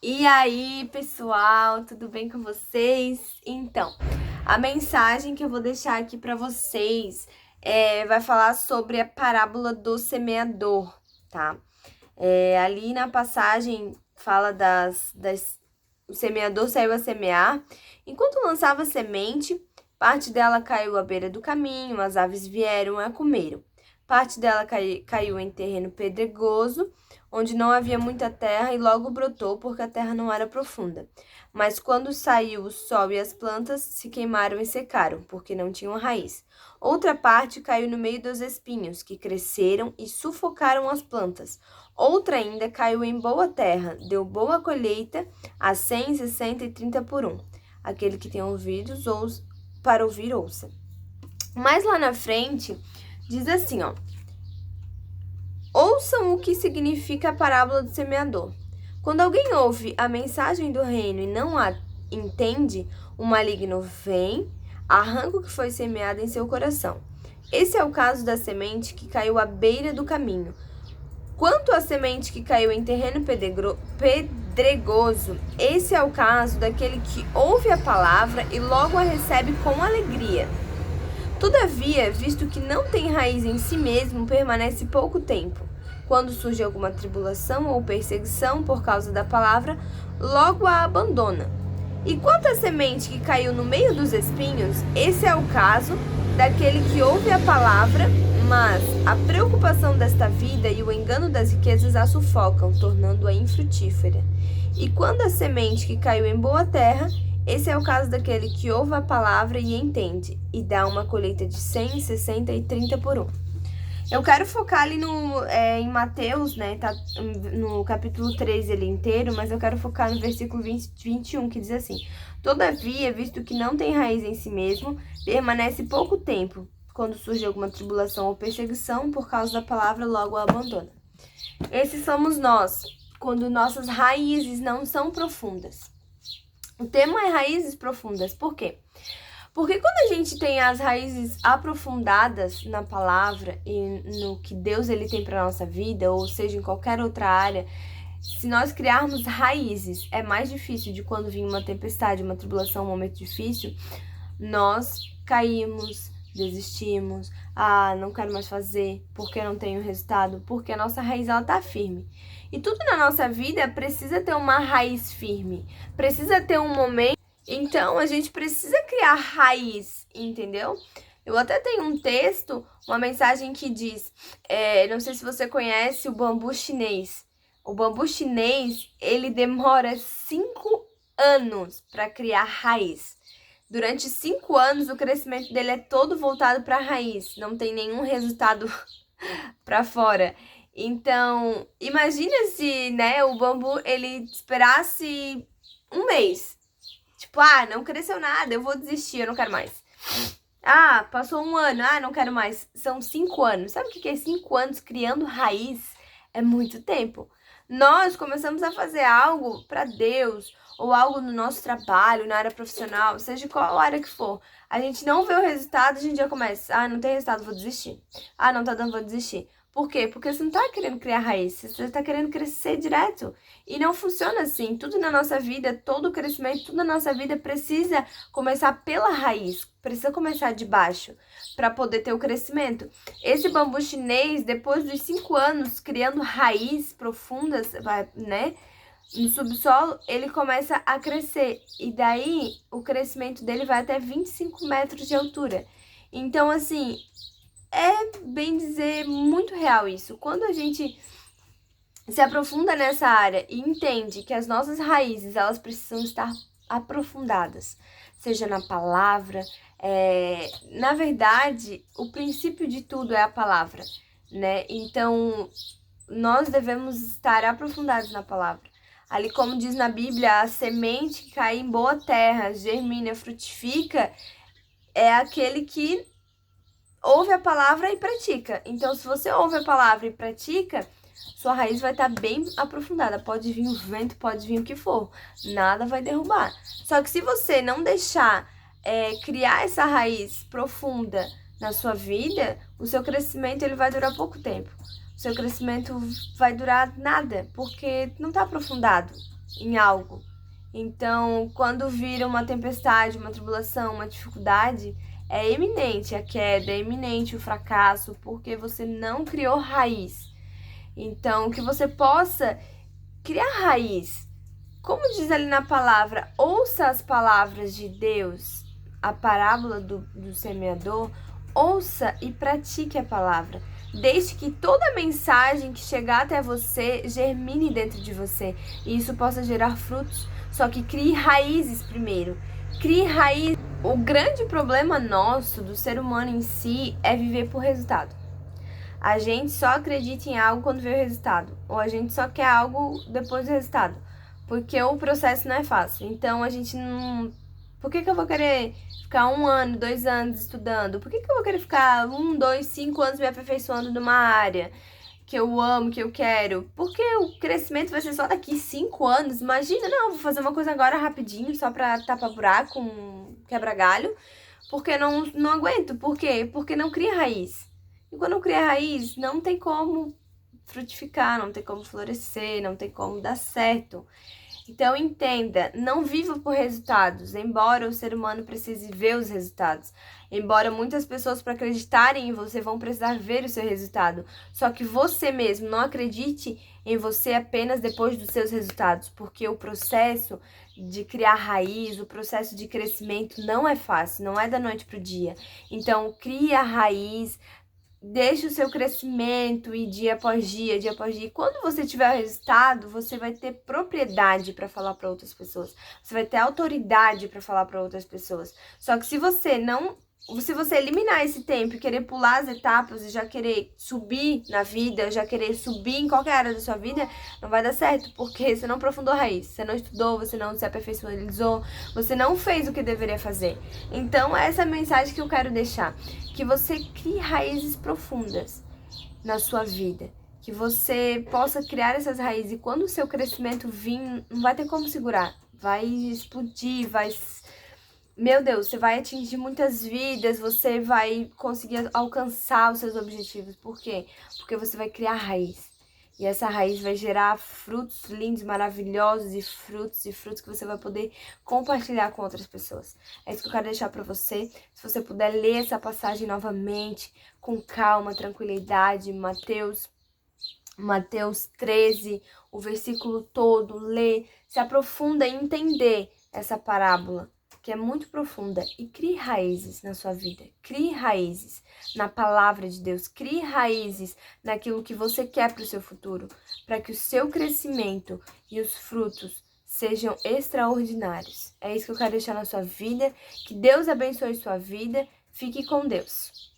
E aí, pessoal, tudo bem com vocês? Então, a mensagem que eu vou deixar aqui para vocês vai falar sobre a parábola do semeador, tá? Ali na passagem fala o semeador saiu a semear. Enquanto lançava semente, parte dela caiu à beira do caminho, as aves vieram e a comeram. Parte dela caiu em terreno pedregoso, onde não havia muita terra, e logo brotou, porque a terra não era profunda. Mas quando saiu o sol e as plantas se queimaram e secaram, porque não tinham raiz. Outra parte caiu no meio dos espinhos, que cresceram e sufocaram as plantas. Outra ainda caiu em boa terra, deu boa colheita, a 100, 60 e 30 por um. Aquele que tem ouvidos para ouvir, ouça. Mas lá na frente, diz assim, ó. Ouçam o que significa a parábola do semeador. Quando alguém ouve a mensagem do reino e não a entende, o maligno vem, arranca o que foi semeado em seu coração. Esse é o caso da semente que caiu à beira do caminho. Quanto à semente que caiu em terreno pedregoso, esse é o caso daquele que ouve a palavra e logo a recebe com alegria. Todavia, visto que não tem raiz em si mesmo, permanece pouco tempo. Quando surge alguma tribulação ou perseguição por causa da palavra, logo a abandona. E quanto à semente que caiu no meio dos espinhos, esse é o caso daquele que ouve a palavra, mas a preocupação desta vida e o engano das riquezas a sufocam, tornando-a infrutífera. E quando a semente que caiu em boa terra, esse é o caso daquele que ouve a palavra e entende, e dá uma colheita de 100, 60 e 30 por um. Eu quero focar ali em Mateus, né? Tá no capítulo 3 ele inteiro, mas eu quero focar no versículo 21, que diz assim: Todavia, visto que não tem raiz em si mesmo, permanece pouco tempo. Quando surge alguma tribulação ou perseguição, por causa da palavra, logo a abandona. Esses somos nós, quando nossas raízes não são profundas. O tema é raízes profundas. Por quê? Porque quando a gente tem as raízes aprofundadas na palavra e no que Deus ele tem para nossa vida, ou seja, em qualquer outra área, se nós criarmos raízes, é mais difícil de quando vir uma tempestade, uma tribulação, um momento difícil, nós caímos, desistimos, não quero mais fazer, porque não tenho resultado, porque a nossa raiz ela tá firme. E tudo na nossa vida precisa ter uma raiz firme, precisa ter um momento. Então, a gente precisa criar raiz, entendeu? Eu até tenho um texto, uma mensagem que diz, não sei se você conhece o bambu chinês. O bambu chinês, ele demora 5 anos para criar raiz. Durante 5 anos, o crescimento dele é todo voltado para a raiz, não tem nenhum resultado para fora. Então, imagina se, né, o bambu ele esperasse um mês. Tipo, não cresceu nada, eu vou desistir, eu não quero mais. Passou um ano, não quero mais. São 5 anos. Sabe o que é 5 anos criando raiz? É muito tempo. Nós começamos a fazer algo para Deus, ou algo no nosso trabalho, na área profissional, seja qual área que for. A gente não vê o resultado, a gente já começa, não tem resultado, vou desistir. Não tá dando, vou desistir. Por quê? Porque você não tá querendo criar raiz, você tá querendo crescer direto. E não funciona assim. Tudo na nossa vida, todo o crescimento, tudo na nossa vida precisa começar pela raiz, precisa começar de baixo para poder ter o crescimento. Esse bambu chinês, depois dos 5 anos criando raízes profundas, né, no subsolo, ele começa a crescer. E daí o crescimento dele vai até 25 metros de altura. Então, assim, é bem dizer muito real isso. Quando a gente se aprofunda nessa área e entende que as nossas raízes, elas precisam estar aprofundadas, seja na palavra, na verdade, o princípio de tudo é a palavra, né? Então, nós devemos estar aprofundados na palavra. Ali, como diz na Bíblia, a semente que cai em boa terra, germina, frutifica, é aquele que ouve a palavra e pratica. Então, se você ouve a palavra e pratica, sua raiz vai estar bem aprofundada. Pode vir o vento, pode vir o que for. Nada vai derrubar. Só que se você não deixar criar essa raiz profunda na sua vida, o seu crescimento ele vai durar pouco tempo. O seu crescimento vai durar nada, porque não está aprofundado. em algo. Então, quando vira uma tempestade, uma tribulação, uma dificuldade, é iminente a queda, é iminente o fracasso, porque você não criou raiz. Então, que você possa criar raiz. Como diz ali na palavra, ouça as palavras de Deus, a parábola do semeador, ouça e pratique a palavra. Deixe que toda mensagem que chegar até você germine dentro de você e isso possa gerar frutos. Só que crie raízes primeiro. Crie raiz. O grande problema nosso, do ser humano em si, é viver por resultado. A gente só acredita em algo quando vê o resultado. Ou a gente só quer algo depois do resultado. Porque o processo não é fácil. Então a gente não. Por que eu vou querer ficar 1 ano, 2 anos estudando? Por que eu vou querer ficar 1, 2, 5 anos me aperfeiçoando numa área que eu amo, que eu quero? Porque o crescimento vai ser só daqui 5 anos. Imagina, não, vou fazer uma coisa agora rapidinho, só pra tapar buraco, quebra-galho. Porque não aguento. Por quê? Porque não cria raiz. E quando cria raiz, não tem como frutificar, não tem como florescer, não tem como dar certo. Então entenda, não viva por resultados, embora o ser humano precise ver os resultados. Embora muitas pessoas, para acreditarem em você, vão precisar ver o seu resultado. Só que você mesmo não acredite em você apenas depois dos seus resultados, porque o processo de criar raiz, o processo de crescimento não é fácil, não é da noite pro dia. Então cria raiz, deixe o seu crescimento e dia após dia, dia após dia. Quando você tiver o resultado, você vai ter propriedade para falar para outras pessoas. Você vai ter autoridade para falar para outras pessoas. Só que se você eliminar esse tempo e querer pular as etapas e já querer subir na vida, já querer subir em qualquer área da sua vida, não vai dar certo, porque você não aprofundou a raiz, você não estudou, você não se aperfeiçoou, você não fez o que deveria fazer. Então, essa é a mensagem que eu quero deixar, que você crie raízes profundas na sua vida, que você possa criar essas raízes e quando o seu crescimento vir, não vai ter como segurar, vai explodir, meu Deus, você vai atingir muitas vidas, você vai conseguir alcançar os seus objetivos. Por quê? Porque você vai criar raiz. E essa raiz vai gerar frutos lindos, maravilhosos e frutos que você vai poder compartilhar com outras pessoas. É isso que eu quero deixar para você. Se você puder ler essa passagem novamente, com calma, tranquilidade, Mateus 13, o versículo todo, lê, se aprofunda em entender essa parábola, que é muito profunda, e crie raízes na sua vida, crie raízes na palavra de Deus, crie raízes naquilo que você quer para o seu futuro, para que o seu crescimento e os frutos sejam extraordinários. É isso que eu quero deixar na sua vida, que Deus abençoe sua vida, fique com Deus.